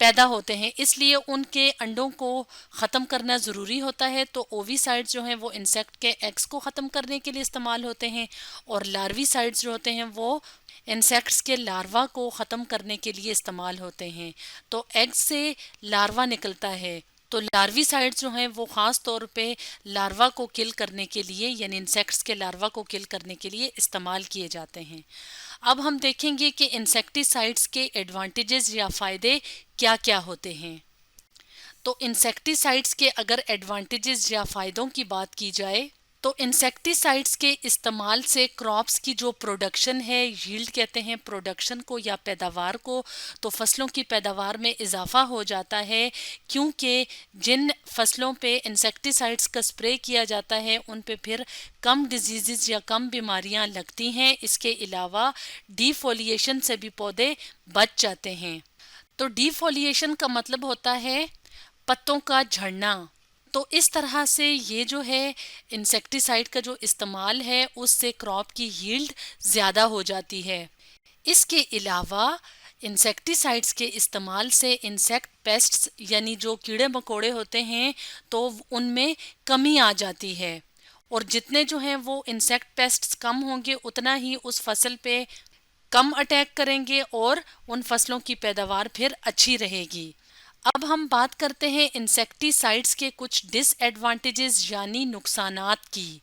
پیدا ہوتے ہیں، اس لیے ان کے انڈوں کو ختم کرنا ضروری ہوتا ہے. تو اووی سائڈز جو ہیں وہ انسیکٹ کے ایگز کو ختم کرنے کے لیے استعمال ہوتے ہیں، اور لاروی سائڈز جو ہوتے ہیں وہ انسیکٹس کے لاروا کو ختم کرنے کے لیے استعمال ہوتے ہیں. تو ایگ سے لاروا نکلتا ہے، تو لاروی سائڈز جو ہیں وہ خاص طور پہ لاروا کو کل کرنے کے لیے، یعنی انسیکٹس کے لاروا کو کل کرنے کے لیے استعمال کیے جاتے ہیں. اب ہم دیکھیں گے کہ انسیکٹی سائڈس کے ایڈوانٹیجز یا فائدے کیا کیا ہوتے ہیں. تو انسیکٹی سائڈس کے اگر ایڈوانٹیجز یا فائدوں کی بات کی جائے تو انسیکٹی سائڈس کے استعمال سے کراپس کی جو پروڈکشن ہے، ییلڈ کہتے ہیں پروڈکشن کو یا پیداوار کو، تو فصلوں کی پیداوار میں اضافہ ہو جاتا ہے، کیونکہ جن فصلوں پہ انسیکٹی سائڈس کا اسپرے کیا جاتا ہے ان پہ پھر کم ڈیزیزز یا کم بیماریاں لگتی ہیں. اس کے علاوہ ڈی فولیشن سے بھی پودے بچ جاتے ہیں. تو ڈی فولیشن کا مطلب ہوتا ہے پتوں کا جھڑنا. تو اس طرح سے یہ جو ہے انسیکٹیسائڈ کا جو استعمال ہے اس سے کراپ کی ییلڈ زیادہ ہو جاتی ہے. اس کے علاوہ انسیکٹیسائڈس کے استعمال سے انسیکٹ پیسٹس یعنی جو کیڑے مکوڑے ہوتے ہیں تو ان میں کمی آ جاتی ہے، اور جتنے جو ہیں وہ انسیکٹ پیسٹس کم ہوں گے اتنا ہی اس فصل پہ کم اٹیک کریں گے اور ان فصلوں کی پیداوار پھر اچھی رہے گی. اب ہم بات کرتے ہیں انسیکٹی سائڈس کے کچھ ڈس ایڈوانٹیجز یعنی نقصانات کی.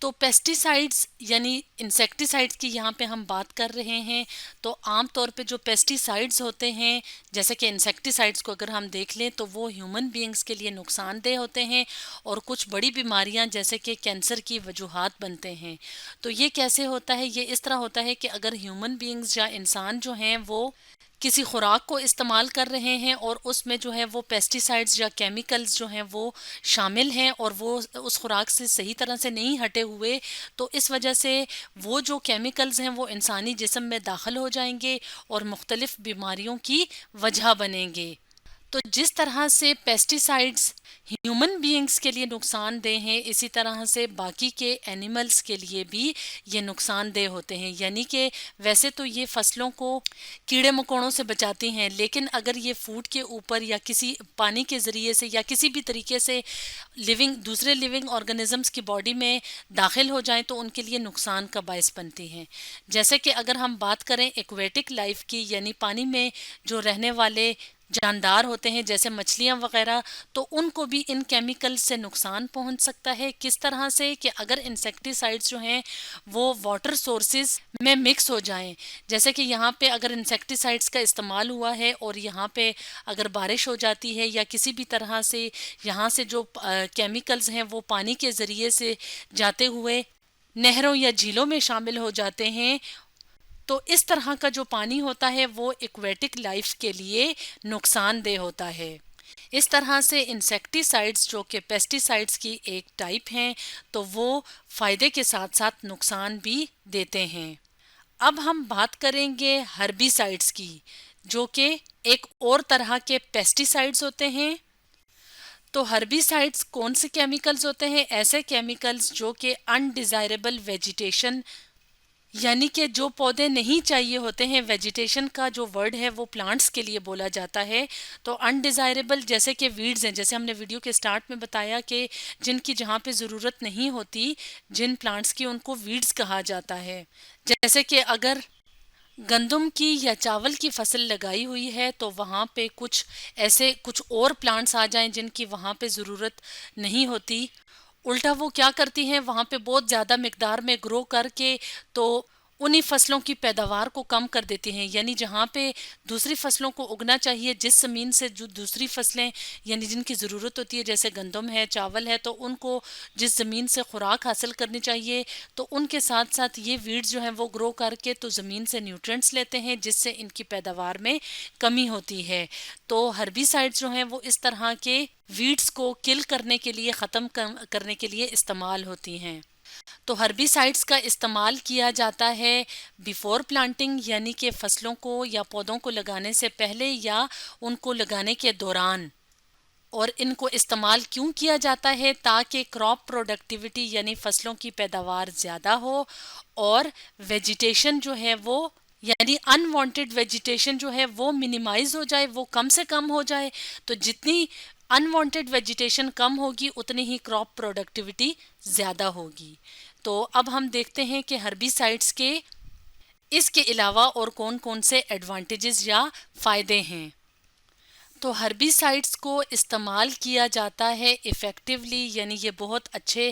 تو پیسٹی سائڈس یعنی انسیکٹی سائڈس کی یہاں پہ ہم بات کر رہے ہیں. تو عام طور پہ جو پیسٹی سائڈس ہوتے ہیں جیسے کہ انسیکٹی سائڈس کو اگر ہم دیکھ لیں تو وہ ہیومن بینگز کے لیے نقصان دہ ہوتے ہیں اور کچھ بڑی بیماریاں جیسے کہ کینسر کی وجوہات بنتے ہیں. تو یہ کیسے ہوتا ہے؟ یہ اس طرح ہوتا ہے کہ اگر ہیومن بینگز یا انسان جو ہیں وہ کسی خوراک کو استعمال کر رہے ہیں اور اس میں جو ہے وہ پیسٹی سائڈز یا کیمیکلز جو ہیں وہ شامل ہیں اور وہ اس خوراک سے صحیح طرح سے نہیں ہٹے ہوئے، تو اس وجہ سے وہ جو کیمیکلز ہیں وہ انسانی جسم میں داخل ہو جائیں گے اور مختلف بیماریوں کی وجہ بنیں گے. تو جس طرح سے پیسٹی سائڈز ہیومن بینگز کے لیے نقصان دہ ہیں، اسی طرح سے باقی کے اینیملز کے لیے بھی یہ نقصان دہ ہوتے ہیں. یعنی کہ ویسے تو یہ فصلوں کو کیڑے مکوڑوں سے بچاتی ہیں، لیکن اگر یہ فوڈ کے اوپر یا کسی پانی کے ذریعے سے یا کسی بھی طریقے سے دوسرے لیونگ آرگنزمز کی باڈی میں داخل ہو جائیں تو ان کے لیے نقصان کا باعث بنتی ہیں. جیسے کہ اگر ہم بات کریں ایکویٹک لائف کی، یعنی پانی میں جو رہنے والے جاندار ہوتے ہیں جیسے مچھلیاں وغیرہ، تو ان کو بھی ان کیمیکل سے نقصان پہنچ سکتا ہے. کس طرح سے کہ اگر انسیکٹی سائڈز جو ہیں وہ واٹر سورسز میں مکس ہو جائیں، جیسے کہ یہاں پہ اگر انسیکٹی سائڈز کا استعمال ہوا ہے اور یہاں پہ اگر بارش ہو جاتی ہے یا کسی بھی طرح سے یہاں سے جو کیمیکلز ہیں وہ پانی کے ذریعے سے جاتے ہوئے نہروں یا جھیلوں میں شامل ہو جاتے ہیں، تو اس طرح کا جو پانی ہوتا ہے وہ ایکویٹک لائف کے لیے نقصان دہ ہوتا ہے. اس طرح سے انسیکٹی سائڈز جو کہ پیسٹی سائڈز کی ایک ٹائپ ہیں تو وہ فائدے کے ساتھ ساتھ نقصان بھی دیتے ہیں. اب ہم بات کریں گے ہربی سائڈز کی، جو کہ ایک اور طرح کے پیسٹی سائڈز ہوتے ہیں. تو ہربی سائڈز کون سے کیمیکلز ہوتے ہیں؟ ایسے کیمیکلز جو کہ انڈیزائربل ویجیٹیشن یعنی کہ جو پودے نہیں چاہیے ہوتے ہیں، ویجیٹیشن کا جو ورڈ ہے وہ پلانٹس کے لیے بولا جاتا ہے. تو انڈیزائربل جیسے کہ ویڈز ہیں، جیسے ہم نے ویڈیو کے سٹارٹ میں بتایا کہ جن کی جہاں پہ ضرورت نہیں ہوتی جن پلانٹس کی، ان کو ویڈز کہا جاتا ہے. جیسے کہ اگر گندم کی یا چاول کی فصل لگائی ہوئی ہے تو وہاں پہ کچھ اور پلانٹس آ جائیں جن کی وہاں پہ ضرورت نہیں ہوتی، الٹا وہ کیا کرتی ہیں وہاں پہ بہت زیادہ مقدار میں گرو کر کے تو انہی فصلوں کی پیداوار کو کم کر دیتی ہیں. یعنی جہاں پہ دوسری فصلوں کو اگنا چاہیے، جس زمین سے جو دوسری فصلیں یعنی جن کی ضرورت ہوتی ہے جیسے گندم ہے، چاول ہے، تو ان کو جس زمین سے خوراک حاصل کرنی چاہیے تو ان کے ساتھ ساتھ یہ ویڈز جو ہیں وہ گرو کر کے تو زمین سے نیوٹرینٹس لیتے ہیں جس سے ان کی پیداوار میں کمی ہوتی ہے. تو ہربی سائڈز جو ہیں وہ اس طرح کے ویڈز کو کل کرنے کے لیے، ختم کرنے کے لیے استعمال ہوتی ہیں. تو ہربی سائڈز کا استعمال کیا جاتا ہے بیفور پلانٹنگ، یعنی کہ فصلوں کو یا پودوں کو لگانے سے پہلے یا ان کو لگانے کے دوران. اور ان کو استعمال کیوں کیا جاتا ہے؟ تاکہ کراپ پروڈکٹیوٹی یعنی فصلوں کی پیداوار زیادہ ہو اور ویجیٹیشن جو ہے وہ یعنی انوانٹیڈ ویجیٹیشن جو ہے وہ منیمائز ہو جائے، وہ کم سے کم ہو جائے. تو جتنی انوانٹیڈ ویجیٹیشن کم ہوگی اتنی ہی کراپ پروڈکٹیوٹی زیادہ ہوگی. تو اب ہم دیکھتے ہیں کہ ہربیسائڈس کے اس کے علاوہ اور کون کون سے ایڈوانٹیجز یا فائدے ہیں. تو ہربیسائڈس کو استعمال کیا جاتا ہے ایفیکٹولی، یعنی یہ بہت اچھے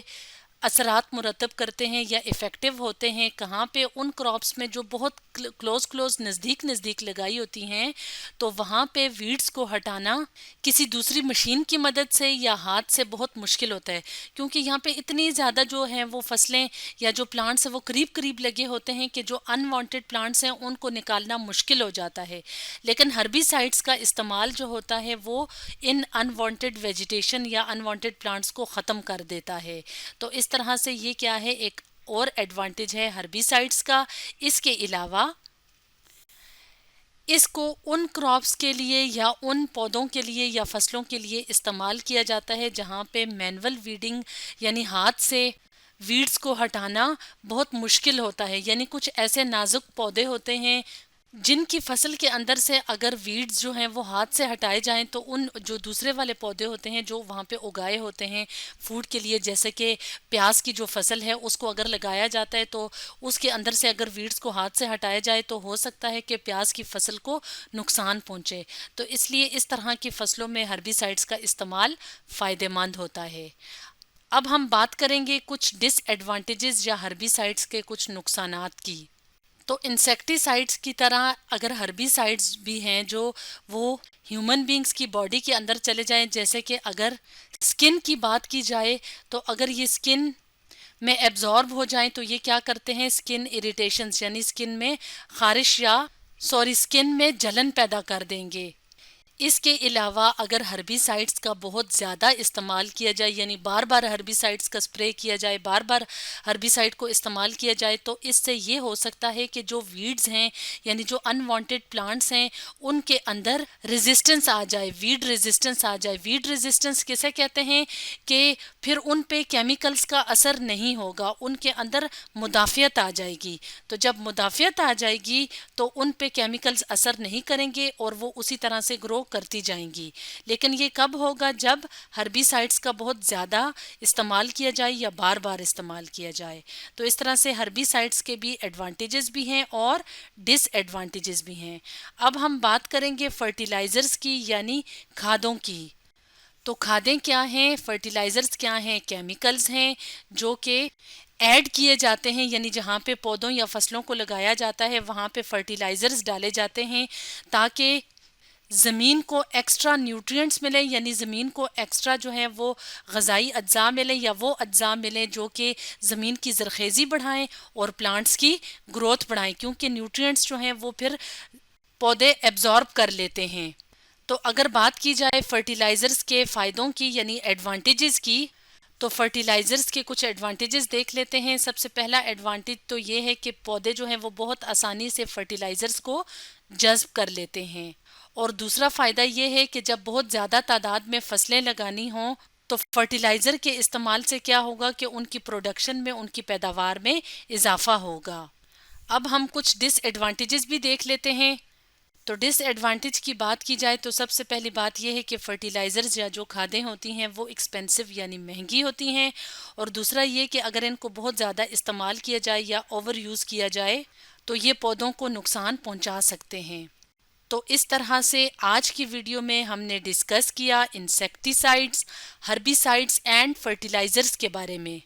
اثرات مرتب کرتے ہیں یا افیکٹو ہوتے ہیں کہاں پہ؟ ان کراپس میں جو بہت کلوز نزدیک لگائی ہوتی ہیں، تو وہاں پہ ویڈز کو ہٹانا کسی دوسری مشین کی مدد سے یا ہاتھ سے بہت مشکل ہوتا ہے، کیونکہ یہاں پہ اتنی زیادہ جو ہیں وہ فصلیں یا جو پلانٹس ہیں وہ قریب لگے ہوتے ہیں کہ جو انوانٹیڈ پلانٹس ہیں ان کو نکالنا مشکل ہو جاتا ہے. لیکن ہربیسائڈس کا استعمال جو ہوتا ہے وہ ان انوانٹیڈ ویجیٹیشن یا انوانٹیڈ پلانٹس کو ختم کر دیتا ہے. تو اس طرح سے یہ کیا ہے، ایک اور ایڈوانٹیج ہے ہربیسائڈس کا. اس کے علاوہ اس کو ان کراپس کے لیے یا ان پودوں کے لیے یا فصلوں کے لیے استعمال کیا جاتا ہے جہاں پہ مینول ویڈنگ یعنی ہاتھ سے ویڈز کو ہٹانا بہت مشکل ہوتا ہے. یعنی کچھ ایسے نازک پودے ہوتے ہیں جن کی فصل کے اندر سے اگر ویڈز جو ہیں وہ ہاتھ سے ہٹائے جائیں تو ان جو دوسرے والے پودے ہوتے ہیں جو وہاں پہ اگائے ہوتے ہیں فوڈ کے لیے، جیسے کہ پیاز کی جو فصل ہے اس کو اگر لگایا جاتا ہے تو اس کے اندر سے اگر ویڈز کو ہاتھ سے ہٹایا جائے تو ہو سکتا ہے کہ پیاز کی فصل کو نقصان پہنچے. تو اس لیے اس طرح کی فصلوں میں ہربیسائڈس کا استعمال فائدہ مند ہوتا ہے. اب ہم بات کریں گے کچھ ڈس ایڈوانٹیجز یا ہربیسائڈس کے کچھ نقصانات کی. تو انسیکٹیسائڈس کی طرح اگر ہربیسائڈس بھی ہیں جو وہ ہیومن بینگز کی باڈی کے اندر چلے جائیں، جیسے کہ اگر سکن کی بات کی جائے تو اگر یہ سکن میں ایبزارب ہو جائیں تو یہ کیا کرتے ہیں، سکن اریٹیشنز یعنی سکن میں خارش یا سکن میں جلن پیدا کر دیں گے. اس کے علاوہ اگر ہربیسائڈس کا بہت زیادہ استعمال کیا جائے، یعنی بار بار ہربیسائڈس کا سپرے کیا جائے، بار بار ہربیسائڈ کو استعمال کیا جائے، تو اس سے یہ ہو سکتا ہے کہ جو ویڈز ہیں یعنی جو انوانٹیڈ پلانٹس ہیں ان کے اندر ریزسٹنس آ جائے، ویڈ ریزسٹنس آ جائے. ویڈ ریزسٹنس کسے کہتے ہیں کہ پھر ان پہ کیمیکلز کا اثر نہیں ہوگا، ان کے اندر مدافعت آ جائے گی. تو جب مدافعت آ جائے گی تو ان پہ کیمیکلز اثر نہیں کریں گے اور وہ اسی طرح سے گرو کرتی جائیں گی. لیکن یہ کب ہوگا؟ جب ہربیسائڈس کا بہت زیادہ استعمال کیا جائے یا بار بار استعمال کیا جائے. تو اس طرح سے ہربیسائڈس کے بھی ایڈوانٹیجز بھی ہیں اور ڈس ایڈوانٹیجز بھی ہیں. اب ہم بات کریں گے فرٹیلائزرز کی یعنی کھادوں کی. تو کھادیں کیا ہیں، فرٹیلائزرز کیا ہیں؟ کیمیکلز ہیں جو کہ ایڈ کیے جاتے ہیں، یعنی جہاں پہ پودوں یا فصلوں کو لگایا جاتا ہے وہاں پہ فرٹیلائزرز ڈالے جاتے ہیں تاکہ زمین کو ایکسٹرا نیوٹرینٹس ملے، یعنی زمین کو ایکسٹرا جو ہے وہ غذائی اجزاء ملے یا وہ اجزاء ملے جو کہ زمین کی زرخیزی بڑھائیں اور پلانٹس کی گروتھ بڑھائیں، کیونکہ نیوٹرینٹس جو ہیں وہ پھر پودے ایبزارب کر لیتے ہیں. تو اگر بات کی جائے فرٹیلائزرز کے فائدوں کی یعنی ایڈوانٹیجز کی، تو فرٹیلائزرز کے کچھ ایڈوانٹیجز دیکھ لیتے ہیں. سب سے پہلا ایڈوانٹیج تو یہ ہے کہ پودے جو ہیں وہ بہت آسانی سے فرٹیلائزرز کو جذب کر لیتے ہیں. اور دوسرا فائدہ یہ ہے کہ جب بہت زیادہ تعداد میں فصلیں لگانی ہوں تو فرٹیلائزر کے استعمال سے کیا ہوگا کہ ان کی پروڈکشن میں، ان کی پیداوار میں اضافہ ہوگا. اب ہم کچھ ڈس ایڈوانٹیجز بھی دیکھ لیتے ہیں. تو ڈس ایڈوانٹیج کی بات کی جائے تو سب سے پہلی بات یہ ہے کہ فرٹیلائزرز یا جو کھادیں ہوتی ہیں وہ ایکسپینسو یعنی مہنگی ہوتی ہیں. اور دوسرا یہ کہ اگر ان کو بہت زیادہ استعمال کیا جائے یا اوور یوز کیا جائے تو یہ پودوں کو نقصان پہنچا سکتے ہیں. تو اس طرح سے آج کی ویڈیو میں ہم نے ڈسکس کیا انسیکٹیسائڈز، ہربیسائڈز اینڈ فرٹیلائزرز کے بارے میں.